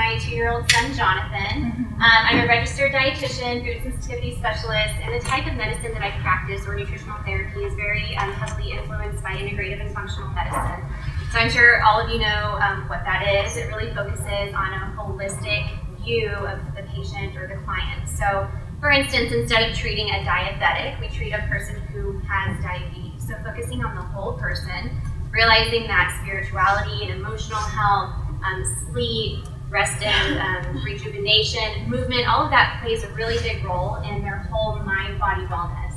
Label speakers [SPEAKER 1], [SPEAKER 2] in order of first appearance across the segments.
[SPEAKER 1] my 2-year-old son, Jonathan. I'm a registered dietitian, food sensitivity specialist, and the type of medicine that I practice, or nutritional therapy, is very heavily influenced by integrative and functional medicine. So I'm sure all of you know what that is. It really focuses on a holistic view of the patient or the client. So, for instance, instead of treating a diabetic, we treat a person who has diabetes. So focusing on the whole person, realizing that spirituality and emotional health, sleep, rest and rejuvenation, movement, all of that plays a really big role in their whole mind-body wellness.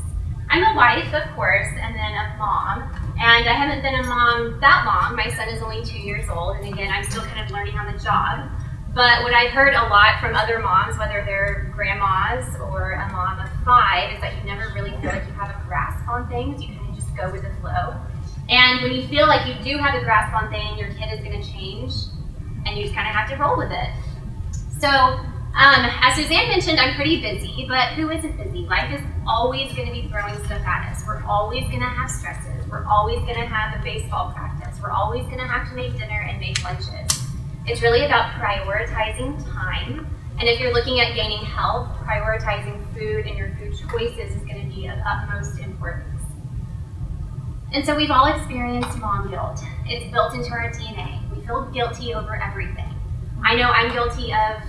[SPEAKER 1] I'm a wife, of course, and then a mom, and I haven't been a mom that long. My son is only 2 years old, and again, I'm still kind of learning on the job. But what I've heard a lot from other moms, whether they're grandmas or a mom of 5, is that you never really feel like you have a grasp on things. You kind of just go with the flow. And when you feel like you do have a grasp on things, your kid is going to change, and you just kind of have to roll with it. So, as Suzanne mentioned, I'm pretty busy, but who isn't busy? Life is always going to be throwing stuff at us. We're always going to have stresses. We're always going to have a baseball practice. We're always going to have to make dinner and make lunches. It's really about prioritizing time. And if you're looking at gaining health, prioritizing food and your food choices is going to be of utmost importance. And so we've all experienced mom guilt. It's built into our DNA. We feel guilty over everything. I know I'm guilty of,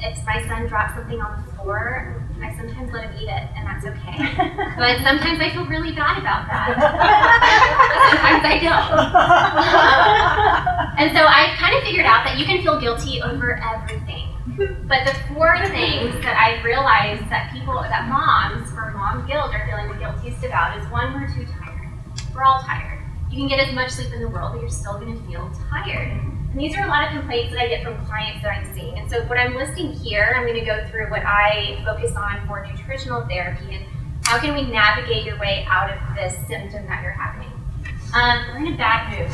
[SPEAKER 1] if my son drops something on the floor, I sometimes let him eat it, and that's okay. But sometimes I feel really bad about that. Sometimes I don't. And so I've kind of figured out that you can feel guilty over everything. But the 4 things that I've realized that moms for mom guilt are feeling the guiltiest about is 1, we're too tired. We're all tired. You can get as much sleep in the world, but you're still going to feel tired. And these are a lot of complaints that I get from clients that I'm seeing. And so what I'm listing here, I'm going to go through what I focus on for nutritional therapy and how can we navigate your way out of this symptom that you're having. We're in a bad mood.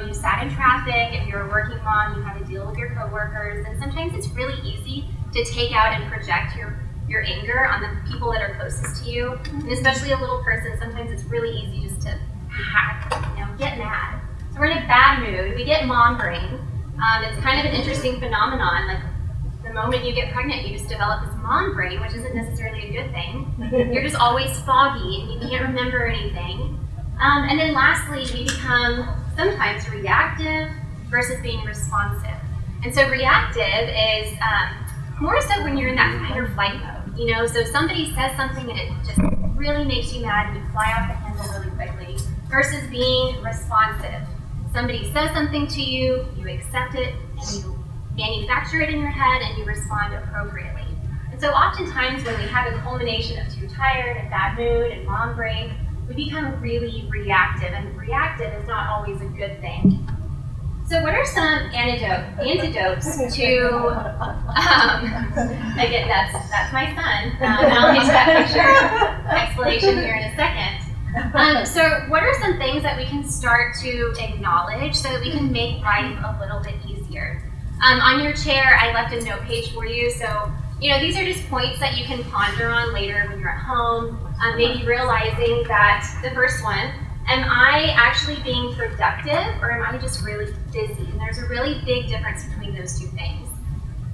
[SPEAKER 1] You sat in traffic. If you're a working mom, you have to deal with your coworkers. And sometimes it's really easy to take out and project your anger on the people that are closest to you. And especially a little person, sometimes it's really easy just to get mad. So we're in a bad mood. We get mom brain. It's kind of an interesting phenomenon. Like the moment you get pregnant, you just develop this mom brain, which isn't necessarily a good thing. You're just always foggy and you can't remember anything. And then lastly, we become sometimes reactive versus being responsive. And so reactive is more so when you're in that fight or flight mode. So somebody says something and it just really makes you mad and you fly off the handle really quickly, versus being responsive. Somebody says something to you, you accept it, and you manufacture it in your head, and you respond appropriately. And so oftentimes when we have a culmination of too tired and bad mood and mom brain, we become really reactive, and reactive is not always a good thing. So what are some antidotes to, again, that's my son, and I'll get to that picture explanation here in a second. So what are some things that we can start to acknowledge so that we can make life a little bit easier? On your chair, I left a note page for you. So, these are just points that you can ponder on later when you're at home. Maybe realizing that the first one, am I actually being productive or am I just really busy? And there's a really big difference between those two things.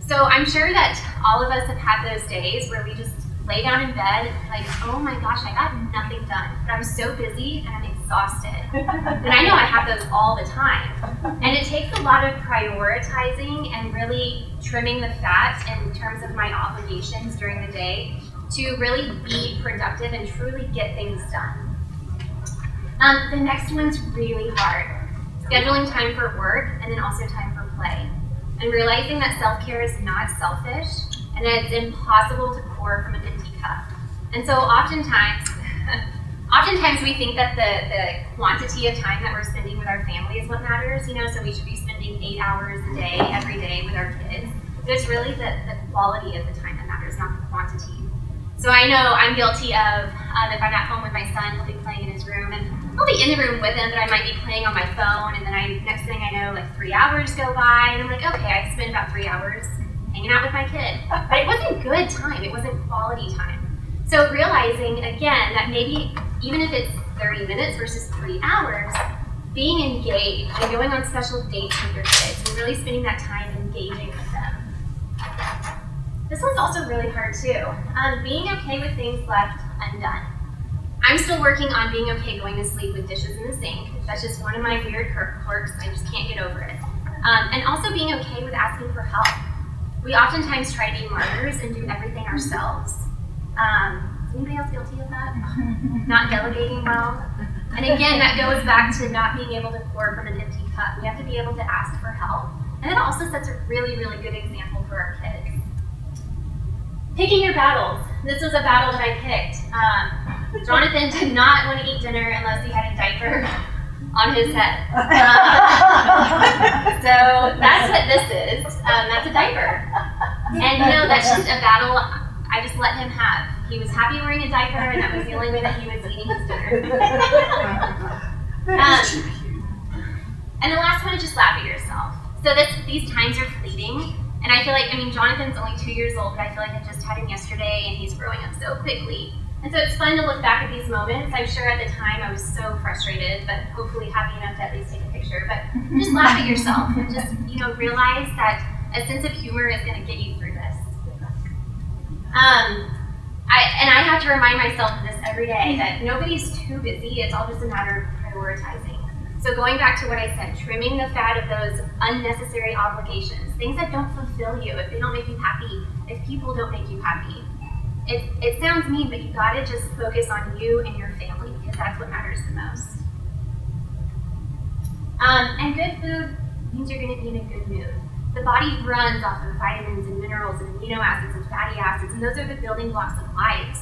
[SPEAKER 1] So I'm sure that all of us have had those days where we just lay down in bed like, oh my gosh, I got nothing done, but I'm so busy and I'm exhausted. And I know I have those all the time. And it takes a lot of prioritizing and really trimming the fat in terms of my obligations during the day to really be productive and truly get things done. The next one's really hard. Scheduling time for work and then also time for play. And realizing that self-care is not selfish and that it's impossible to pour from an empty cup. And so oftentimes we think that the quantity of time that we're spending with our family is what matters, so we should be spending 8 hours a day, every day with our kids. But it's really the quality of the time that matters, not the quantity. So I know I'm guilty of, if I'm at home with my son, he'll be playing in his room, and I'll be in the room with him, but I might be playing on my phone, and then next thing I know, 3 hours go by, and I'm like, okay, I spent about 3 hours hanging out with my kid. But it wasn't good time, it wasn't quality time. So realizing, again, that maybe even if it's 30 minutes versus 3 hours, being engaged and going on special dates with your kids and really spending that time engaging with them. This one's also really hard too. Being okay with things left undone. I'm still working on being okay going to sleep with dishes in the sink. That's just one of my weird quirks. I just can't get over it. And also being okay with asking for help. We oftentimes try to be martyrs and do everything ourselves. Is anybody else guilty of that? Not delegating well? And again, that goes back to not being able to pour from an empty cup. We have to be able to ask for help. And it also sets a really, really good example for our kids. Picking your battles. This was a battle that I picked. Jonathan did not want to eat dinner unless he had a diaper on his head. So that's what this is. That's a diaper. And that's just a battle I just let him have. He was happy wearing a diaper, and that was the only way that he was eating his dinner. And the last one is just laugh at yourself. So these times are fleeting. And I feel like, Jonathan's only 2 years old, but I feel like I just had him yesterday, and he's growing up so quickly. And so it's fun to look back at these moments. I'm sure at the time I was so frustrated, but hopefully happy enough to at least take a picture. But just laugh at yourself and just, realize that a sense of humor is going to get you through this. I have to remind myself of this every day, that nobody's too busy. It's all just a matter of prioritizing. So going back to what I said, trimming the fat of those unnecessary obligations, things that don't fulfill you, if they don't make you happy, if people don't make you happy. It sounds mean, but you gotta just focus on you and your family, because that's what matters the most. And good food means you're gonna be in a good mood. The body runs off of vitamins and minerals and amino acids and fatty acids, and those are the building blocks of life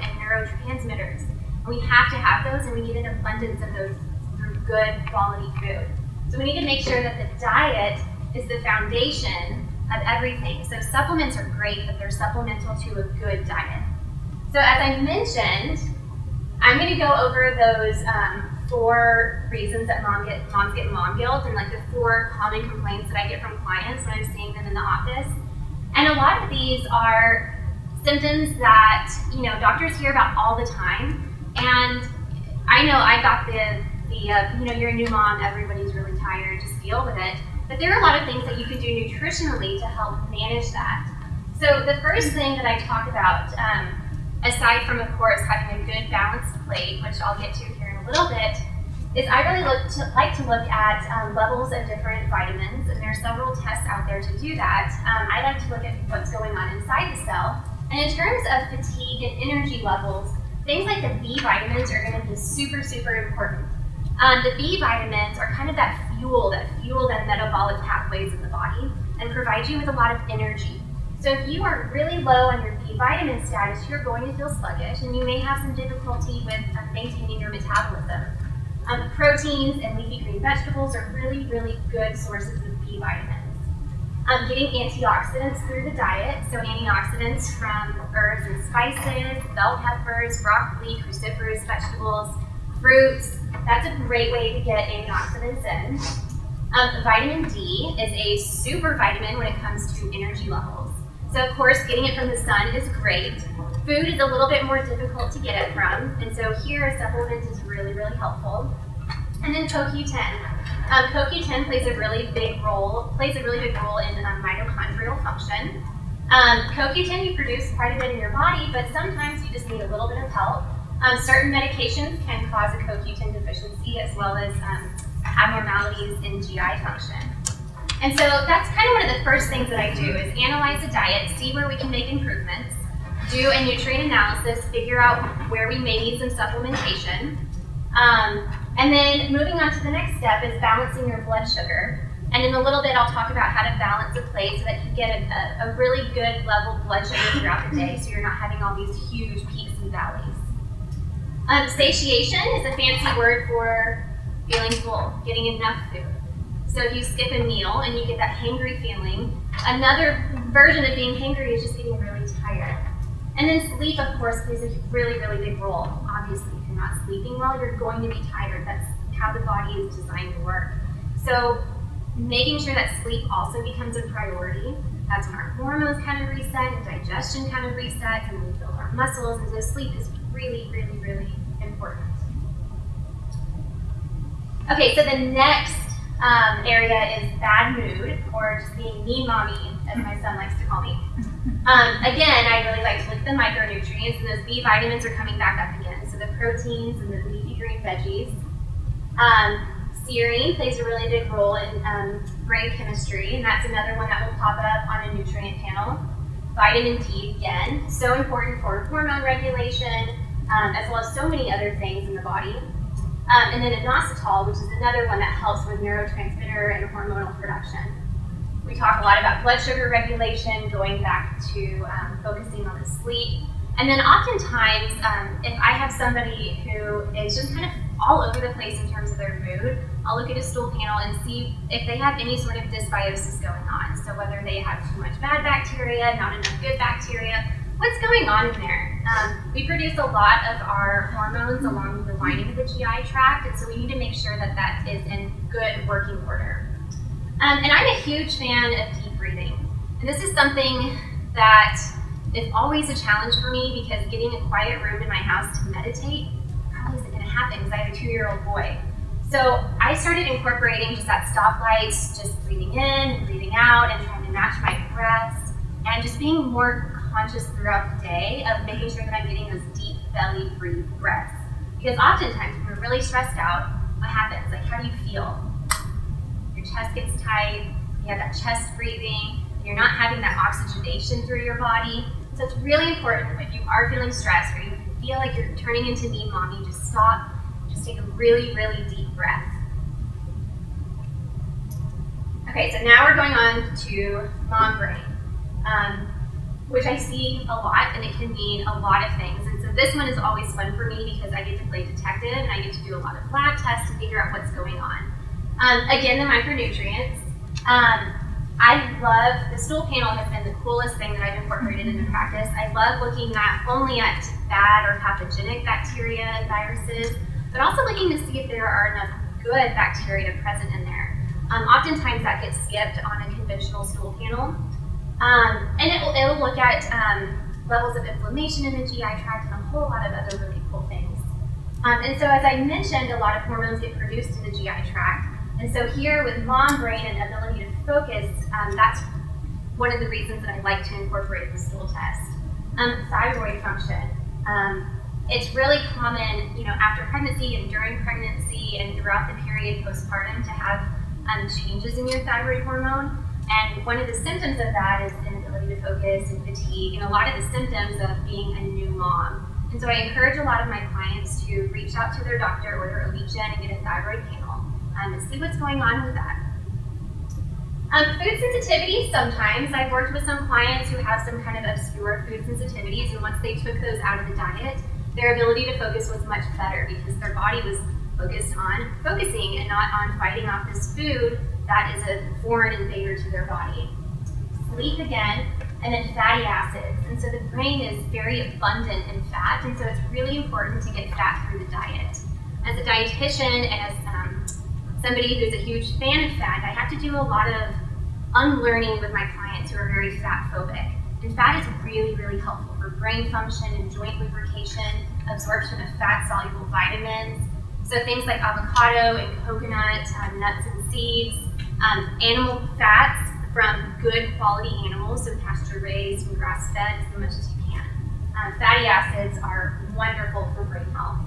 [SPEAKER 1] and neurotransmitters. And we have to have those, and we get an abundance of those through good quality food. So we need to make sure that the diet is the foundation of everything. So supplements are great, but they're supplemental to a good diet. So as I mentioned, I'm going to go over those 4 reasons that moms get mom guilt, and like the 4 common complaints that I get from clients when I'm seeing them in the office. And a lot of these are symptoms that doctors hear about all the time. And I know I got the you're a new mom, everybody's really tired, just deal with it. But there are a lot of things that you can do nutritionally to help manage that. So the first thing that I talk about, aside from, of course, having a good balanced plate, which I'll get to here in a little bit, is I really like to look at levels of different vitamins, and there are several tests out there to do that. I like to look at what's going on inside the cell. And in terms of fatigue and energy levels, things like the B vitamins are going to be super, super important. The B vitamins are kind of that fuel that metabolic pathways in the body and provide you with a lot of energy. So if you are really low on your B vitamin status, you're going to feel sluggish, and you may have some difficulty with maintaining your metabolism. Proteins and leafy green vegetables are really, really good sources of B vitamins. Getting antioxidants through the diet, so antioxidants from herbs and spices, bell peppers, broccoli, cruciferous vegetables, fruits. That's a great way to get antioxidants in. Vitamin D is a super vitamin when it comes to energy levels. So of course, getting it from the sun is great. Food is a little bit more difficult to get it from, and so here a supplement is really, really helpful. And then CoQ10. CoQ10 plays a really big role in mitochondrial function. CoQ10 you produce quite a bit in your body, but sometimes you just need a little bit of help. Certain medications can cause a CoQ10 deficiency, as well as abnormalities in GI function. And so that's kind of one of the first things that I do is analyze the diet, see where we can make improvements, do a nutrient analysis, figure out where we may need some supplementation. And then moving on to the next step is balancing your blood sugar. And in a little bit, I'll talk about how to balance a plate so that you get a really good level blood sugar throughout the day, so you're not having all these huge peaks and valleys. Satiation is a fancy word for feeling full, getting enough food. So if you skip a meal and you get that hangry feeling, another version of being hangry is just getting really tired. And then sleep, of course, plays a really, really big role. Obviously, if you're not sleeping well, you're going to be tired. That's how the body is designed to work. So making sure that sleep also becomes a priority. That's when our hormones kind of reset and digestion kind of resets, and we build our muscles. And so sleep is really, really, really important. Okay, so the next area is bad mood, or just being mean mommy, as my son likes to call me. Again, I really like to look at the micronutrients, and those B vitamins are coming back up again. So the proteins and the leafy green veggies. Serine plays a really big role in brain chemistry, and that's another one that will pop up on a nutrient panel. Vitamin D, again, so important for hormone regulation, as well as so many other things in the body. And then inositol, which is another one that helps with neurotransmitter and hormonal production. We talk a lot about blood sugar regulation, going back to focusing on the sleep. And then oftentimes, if I have somebody who is just kind of all over the place in terms of their mood, I'll look at a stool panel and see if they have any sort of dysbiosis going on. So whether they have too much bad bacteria, not enough good bacteria, what's going on in there? We produce a lot of our hormones along the lining of the GI tract, and so we need to make sure that that is in good working order. And I'm a huge fan of deep breathing. And this is something that is always a challenge for me, because getting a quiet room in my house to meditate probably isn't going to happen because I have a 2-year-old boy. So I started incorporating just at stoplights, just breathing in and breathing out and trying to match my breaths, and just being more conscious throughout the day of making sure that I'm getting those deep belly breathe breaths. Because oftentimes when we're really stressed out, what happens? Like, how do you feel? Your chest gets tight, you have that chest breathing, you're not having that oxygenation through your body. So it's really important, if you are feeling stressed or you feel like you're turning into mean mommy, just stop, just take a really, really deep breath. Okay, so now we're going on to mom brain, which I see a lot, and it can mean a lot of things. And so this one is always fun for me because I get to play detective and I get to do a lot of lab tests to figure out what's going on. Again, the micronutrients. I love, the stool panel has been the coolest thing that I've incorporated into practice. I love looking not only at bad or pathogenic bacteria and viruses, but also looking to see if there are enough good bacteria present in there. Oftentimes that gets skipped on a conventional stool panel. And it'll look at levels of inflammation in the GI tract and a whole lot of other really cool things. And so as I mentioned, a lot of hormones get produced in the GI tract. And so here with mom brain and ability to focus, that's one of the reasons that I like to incorporate the stool test. Thyroid function. It's really common, after pregnancy and during pregnancy and throughout the period postpartum to have changes in your thyroid hormone. And one of the symptoms of that is inability to focus and fatigue, and a lot of the symptoms of being a new mom. And so I encourage a lot of my clients to reach out to their doctor or their OB-GYN and get a thyroid panel and see what's going on with that. Food sensitivity, sometimes. I've worked with some clients who have some kind of obscure food sensitivities, and once they took those out of the diet, their ability to focus was much better because their body was focused on focusing and not on fighting off this food that is a foreign invader to their body. Sleep again, and then fatty acids. And so the brain is very abundant in fat, and so it's really important to get fat through the diet. As a dietitian and as somebody who's a huge fan of fat, I have to do a lot of unlearning with my clients who are very fat phobic. And fat is really, really helpful for brain function and joint lubrication, absorption of fat-soluble vitamins. So things like avocado and coconut, nuts and seeds, animal fats from good quality animals, so pasture-raised and grass-fed as much as you can. Fatty acids are wonderful for brain health.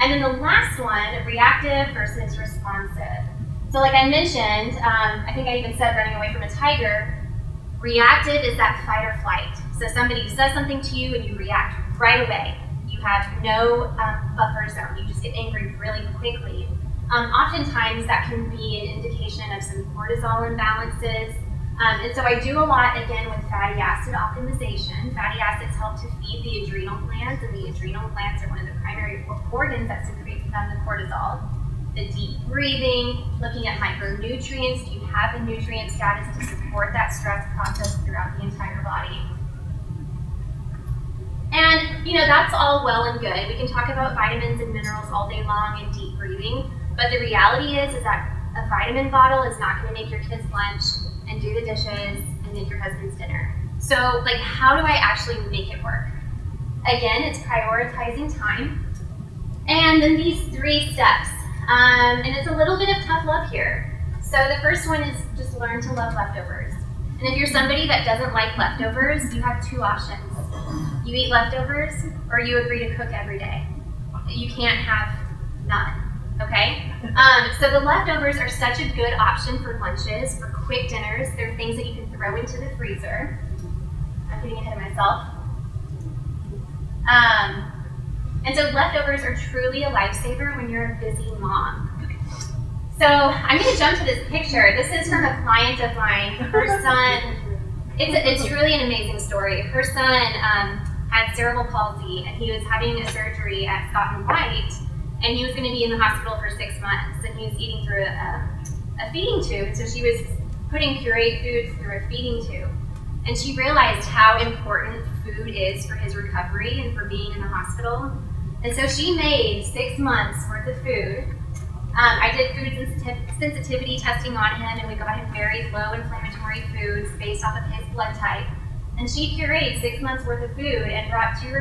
[SPEAKER 1] And then the last one, reactive versus responsive. So like I mentioned, I think I even said running away from a tiger, reactive is that fight or flight. So somebody says something to you and you react right away. You have no buffer zone. You just get angry really quickly. Oftentimes that can be an indication of some cortisol imbalances. And so I do a lot, again, with fatty acid optimization. Fatty acids help to feed the adrenal glands, and the adrenal glands are one of the primary organs that secrete the cortisol. The deep breathing, looking at micronutrients. Do you have the nutrient status to support that stress process throughout the entire body? And, that's all well and good. We can talk about vitamins and minerals all day long and deep breathing, but the reality is that a vitamin bottle is not going to make your kids' lunch and do the dishes and make your husband's dinner. So, how do I actually make it work? Again, it's prioritizing time. And then these 3 steps. And it's a little bit of tough love here. So the first one is just learn to love leftovers. And if you're somebody that doesn't like leftovers, you have two options. You eat leftovers, or you agree to cook every day. You can't have none, okay? So the leftovers are such a good option for lunches, for quick dinners. They're things that you can throw into the freezer. I'm getting ahead of myself. And so leftovers are truly a lifesaver when you're a busy mom. So I'm going to jump to this picture. This is from a client of mine. Her son, it's truly an amazing story. Her son had cerebral palsy, and he was having a surgery at Scott and White, and he was going to be in the hospital for 6 months, and he was eating through a feeding tube. So she was putting pureed foods through a feeding tube. And she realized how important food is for his recovery and for being in the hospital. And so she made 6 months worth of food. I did food sensitivity testing on him, and we got him very low inflammatory foods based off of his blood type. And she pureed 6 months worth of food and brought two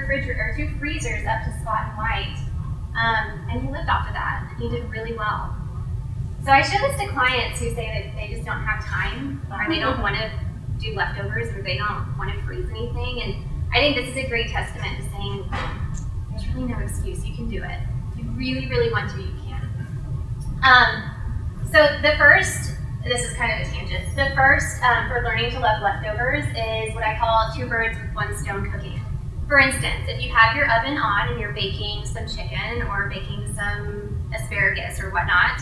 [SPEAKER 1] freezers up to Scott and White. And he lived off of that, and he did really well. So I show this to clients who say that they just don't have time, or they don't want to do leftovers, or they don't want to freeze anything. And I think this is a great testament to saying there's really no excuse. You can do it. If you really, really want to, you can. So the first, this is kind of a tangent. The first for learning to love leftovers is what I call 2 birds with 1 stone cooking. For instance, if you have your oven on and you're baking some chicken or baking some asparagus or whatnot,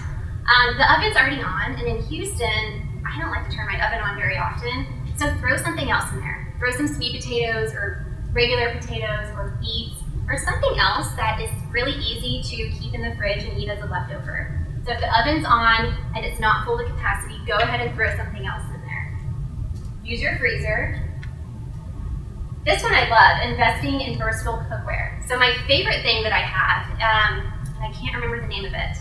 [SPEAKER 1] the oven's already on, and in Houston, I don't like to turn my oven on very often, so throw something else in there. Throw some sweet potatoes or regular potatoes or beets or something else that is really easy to keep in the fridge and eat as a leftover. So if the oven's on and it's not full to capacity, go ahead and throw something else in there. Use your freezer. This one I love, investing in versatile cookware. So my favorite thing that I have, and I can't remember the name of it,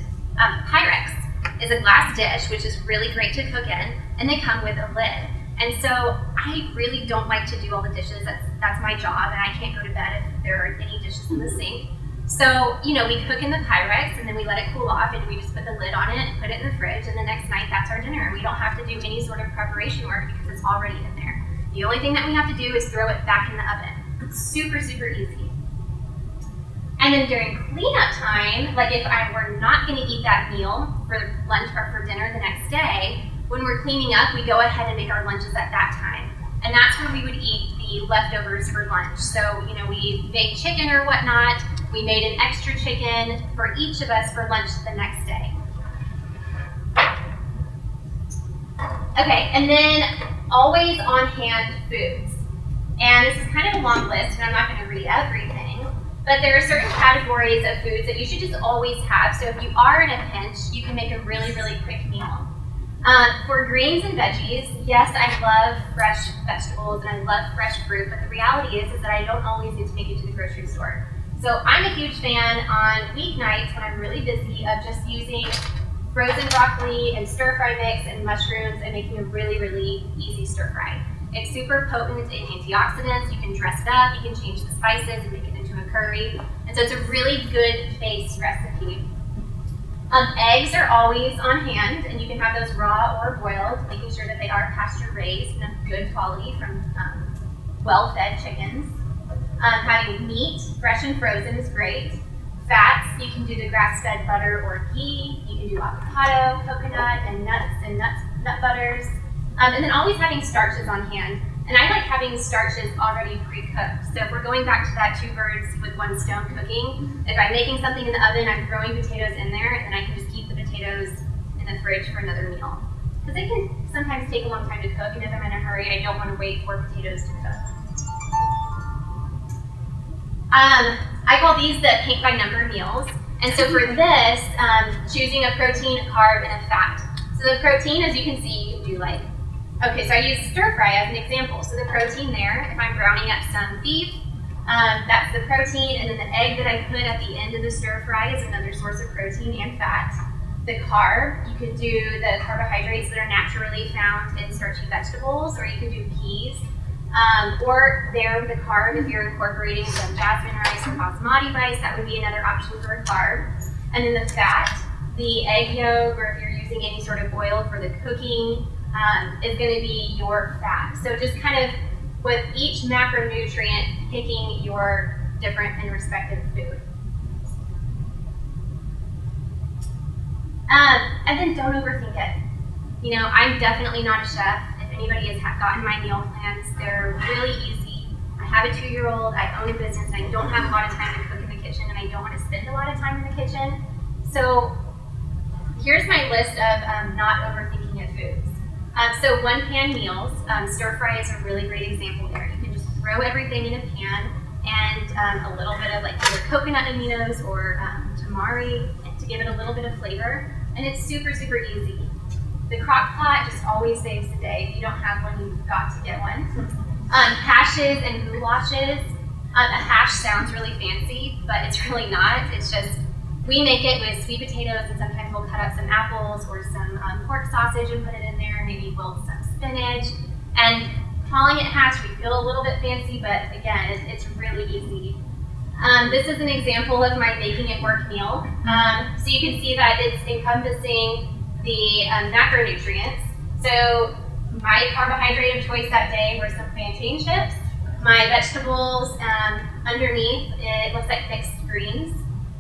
[SPEAKER 1] Pyrex is a glass dish, which is really great to cook in, and they come with a lid. And so I really don't like to do all the dishes. That's my job, and I can't go to bed if there are any dishes in the sink. So, we cook in the Pyrex, and then we let it cool off, and we just put the lid on it and put it in the fridge, and the next night that's our dinner. We don't have to do any sort of preparation work because it's already in there. The only thing that we have to do is throw it back in the oven. It's super, super easy. And then during cleanup time, like if I were not going to eat that meal for lunch or for dinner the next day, when we're cleaning up, we go ahead and make our lunches at that time. And that's where we would eat the leftovers for lunch. So, we baked chicken or whatnot. We made an extra chicken for each of us for lunch the next day. Okay, and then always on hand foods. And this is kind of a long list, and I'm not going to read everything. But there are certain categories of foods that you should just always have. So if you are in a pinch, you can make a really, really quick meal. For greens and veggies, yes, I love fresh vegetables and I love fresh fruit, but the reality is that I don't always get to make it to the grocery store. So I'm a huge fan on weeknights when I'm really busy of just using frozen broccoli and stir fry mix and mushrooms and making a really, really easy stir fry. It's super potent in antioxidants. You can dress it up, you can change the spices and make it into a curry. And so it's a really good base recipe. Eggs are always on hand, and you can have those raw or boiled, making sure that they are pasture raised and of good quality from well-fed chickens. Having meat, fresh and frozen, is great. Fats, you can do the grass-fed butter or ghee. You can do avocado, coconut, and nut butters. And then always having starches on hand. And I like having starches already pre-cooked. So if we're going back to that 2 birds with 1 stone cooking, if I'm making something in the oven, I'm throwing potatoes in there, and then I can just keep the potatoes in the fridge for another meal. Because they can sometimes take a long time to cook, and if I'm in a hurry, I don't want to wait for potatoes to cook. I call these the paint by number meals. And so for this, choosing a protein, a carb, and a fat. So the protein, as you can see, you can do okay, so I use stir fry as an example. So the protein there, if I'm browning up some beef, that's the protein, and then the egg that I put at the end of the stir fry is another source of protein and fat. The carb, you could do the carbohydrates that are naturally found in starchy vegetables, or you could do peas. Or there, the carb, if you're incorporating some jasmine rice or basmati rice, that would be another option for a carb. And then the fat, The egg yolk, or if you're using any sort of oil for the cooking, is going to be your fat. So just kind of with each macronutrient, picking your different and respective food. And then don't overthink it. You know, I'm definitely not a chef. If anybody has gotten my meal plans, they're really easy. I have a 2-year-old, I own a business, and I don't have a lot of time to cook in the kitchen, and I don't want to spend a lot of time in the kitchen. So here's my list of not overthinking it foods. So one-pan meals, stir fry is a really great example there. You can just throw everything in a pan and a little bit of like either coconut aminos or tamari to give it a little bit of flavor. And it's super, super easy. The crock pot just always saves the day. If you don't have one, you've got to get one. Hashes and goulashes. A hash sounds really fancy, but it's really not. It's just, we make it with sweet potatoes, and sometimes we'll cut up some apples or some pork sausage and put it in there, maybe wilt some spinach. And calling it hash, we feel a little bit fancy, but again, it's really easy. This is an example of my making it work meal. So you can see that it's encompassing the macronutrients. So my carbohydrate of choice that day were some plantain chips. My vegetables underneath, it looks like mixed greens.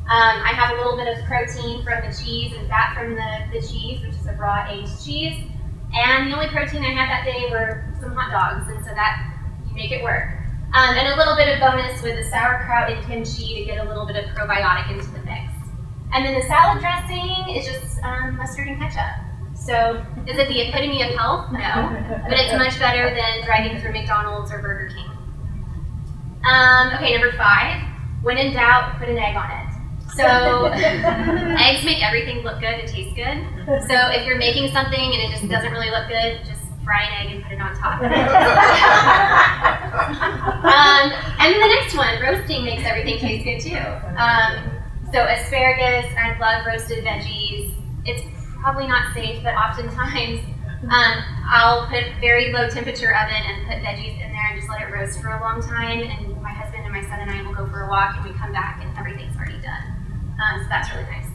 [SPEAKER 1] I have a little bit of protein from the cheese and fat from the cheese, which is a raw aged cheese. And the only protein I had that day were some hot dogs, and so that, you make it work. And a little bit of bonus with the sauerkraut and kimchi to get a little bit of probiotic into the mix. And then the salad dressing is just mustard and ketchup. So is it the epitome of health? No, but it's much better than driving through McDonald's or Burger King. Okay, number 5, when in doubt, put an egg on it. So eggs make everything look good and taste good. So if you're making something and it just doesn't really look good, just fry an egg and put it on top. And then the next one, roasting makes everything taste good too. So asparagus, I love roasted veggies. It's probably not safe, but oftentimes I'll put very low temperature oven and put veggies in there and just let it roast for a long time. And my husband and my son and I will go for a walk, and we come back and everything's already done. So that's really nice.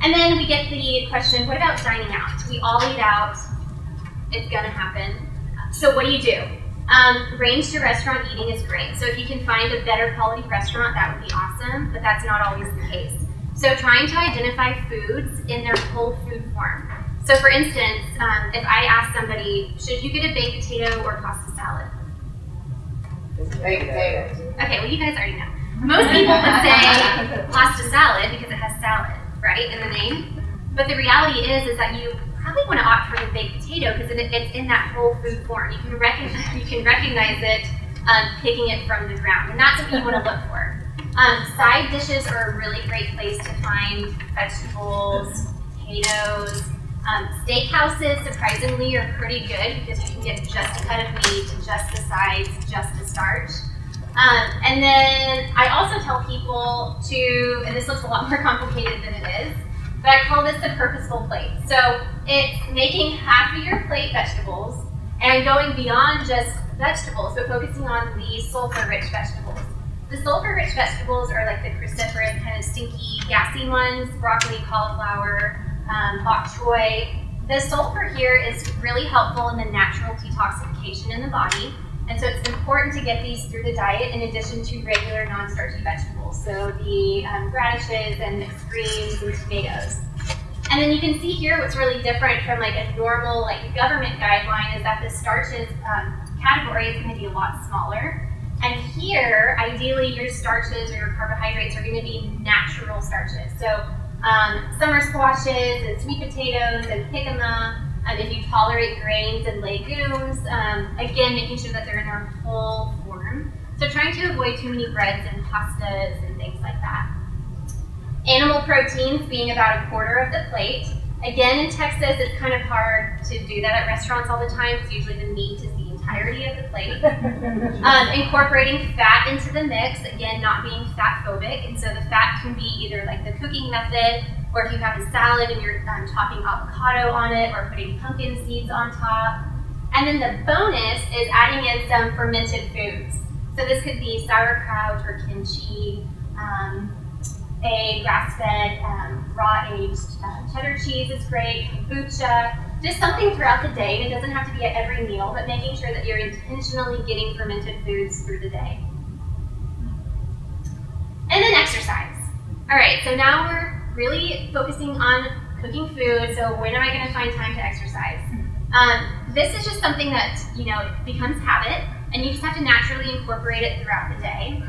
[SPEAKER 1] And then we get the question, what about dining out? We all eat out. It's going to happen. So what do you do? Range to restaurant eating is great. So if you can find a better quality restaurant, that would be awesome, but that's not always the case. So trying to identify foods in their whole food form. So for instance, if I ask somebody, should you get a baked potato or pasta salad?
[SPEAKER 2] Baked potatoes.
[SPEAKER 1] Okay, well you guys already know. Most people would say pasta salad because it has salad, right, in the name. But the reality is that you probably want to opt for the baked potato because it's in that whole food form. You can recognize it picking it from the ground, and that's what you want to look for. Side dishes are a really great place to find vegetables, potatoes. Steakhouses, surprisingly, are pretty good because you can get just a cut of meat, just the sides, just the starch. And then I also tell people to, and this looks a lot more complicated than it is, but I call this the purposeful plate. So it's making half of your plate vegetables and going beyond just vegetables, but focusing on the sulfur-rich vegetables. The sulfur-rich vegetables are like the cruciferous, kind of stinky, gassy ones, broccoli, cauliflower, bok choy. The sulfur here is really helpful in the natural detoxification in the body. And so it's important to get these through the diet in addition to regular non-starchy vegetables. So the radishes and mixed greens and tomatoes. And then you can see here what's really different from like a normal like government guideline is that the starches category is going to be a lot smaller. And here, ideally, your starches or your carbohydrates are going to be natural starches. So summer squashes and sweet potatoes and jicama. If you tolerate grains and legumes, again, making sure that they're in their whole form. So trying to avoid too many breads and pastas and things like that. Animal proteins being about a quarter of the plate. Again, in Texas, it's kind of hard to do that at restaurants all the time because usually the meat is the entirety of the plate. Incorporating fat into the mix, again, not being fat phobic. And so the fat can be either like the cooking method, or if you have a salad and you're topping avocado on it or putting pumpkin seeds on top. And then the bonus is adding in some fermented foods. So this could be sauerkraut or kimchi. A grass-fed, raw-aged cheddar cheese is great, kombucha, just something throughout the day. And it doesn't have to be at every meal, but making sure that you're intentionally getting fermented foods through the day. And then exercise. All right, so now we're really focusing on cooking food. So when am I going to find time to exercise? This is just something that, it becomes habit, and you just have to naturally incorporate it throughout the day.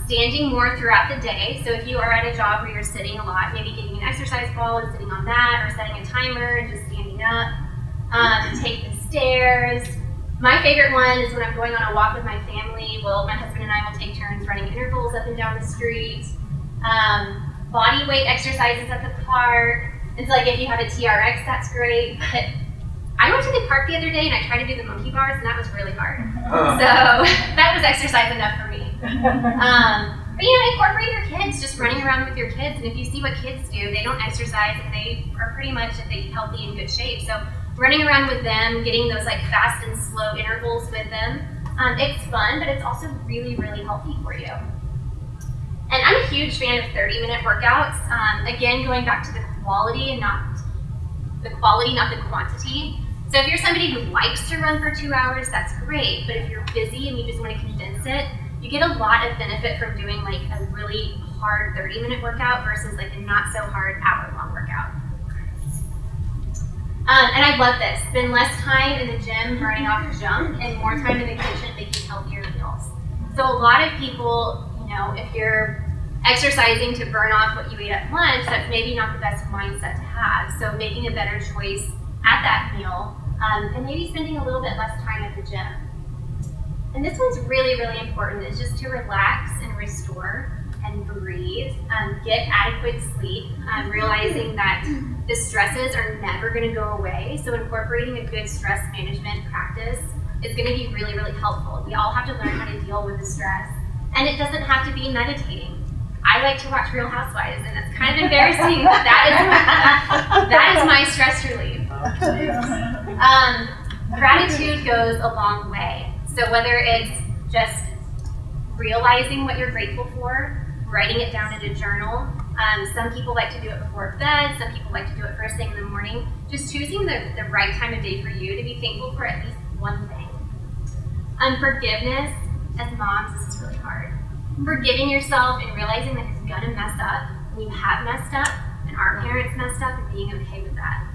[SPEAKER 1] Standing more throughout the day. So if you are at a job where you're sitting a lot, maybe getting an exercise ball and sitting on that, or setting a timer and just standing up. Take the stairs. My favorite one is when I'm going on a walk with my family. Well, my husband and I will take turns running intervals up and down the street. Body weight exercises at the park. It's like if you have a TRX, that's great. But I went to the park the other day and I tried to do the monkey bars, and that was really hard. So that was exercise enough for me. But incorporate your kids, just running around with your kids. And if you see what kids do, they don't exercise and they are pretty much healthy and good shape. So running around with them, getting those like fast and slow intervals with them, it's fun, but it's also really, really healthy for you. And I'm a huge fan of 30-minute workouts. Again, going back to the quality and not the quantity. So if you're somebody who likes to run for 2 hours, that's great. But if you're busy and you just want to condense it, you get a lot of benefit from doing like a really hard 30-minute workout versus like a not so hard hour-long workout. And I love this. Spend less time in the gym burning off junk and more time in the kitchen making healthier meals. So a lot of people, if you're exercising to burn off what you ate at lunch, that's maybe not the best mindset to have. So making a better choice at that meal, and maybe spending a little bit less time at the gym. And this one's really, really important, is just to relax and restore and breathe, get adequate sleep, realizing that the stresses are never going to go away. So incorporating a good stress management practice is going to be really, really helpful. We all have to learn how to deal with the stress, and it doesn't have to be meditating. I like to watch Real Housewives, and it's kind of embarrassing, but that is my stress relief. Gratitude goes a long way. So whether it's just realizing what you're grateful for, writing it down in a journal. Some people like to do it before bed. Some people like to do it first thing in the morning. Just choosing the right time of day for you to be thankful for at least one thing. Forgiveness, as moms, this is really hard. Forgiving yourself and realizing that you're gonna mess up, and you have messed up, and our parents messed up, and being okay with that.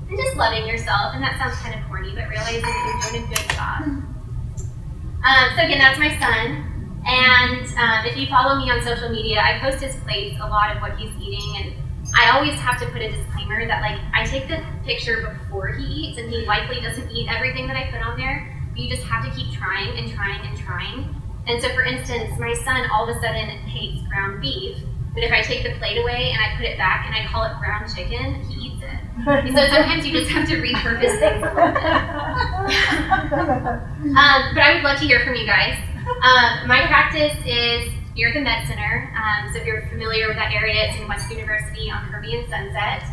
[SPEAKER 1] And just loving yourself, and that sounds kind of corny, but realizing that you're doing a good job. So again, that's my son. And if you follow me on social media, I post his plates, a lot of what he's eating, and I always have to put a disclaimer that I take the picture before he eats, and he likely doesn't eat everything that I put on there, but you just have to keep trying and trying and trying. And so for instance, my son all of a sudden hates ground beef, but if I take the plate away and I put it back and I call it ground chicken, he eats it. And so sometimes you just have to repurpose things a little bit. But I would love to hear from you guys. My practice is near the Med Center. So if you're familiar with that area, it's in West University on Kirby and Sunset.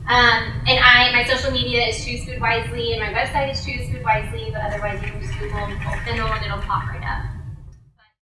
[SPEAKER 1] And my social media is Choose Food Wisely, and my website is Choose Food Wisely, but otherwise you can just Google Nicole Fennell and it'll pop right up.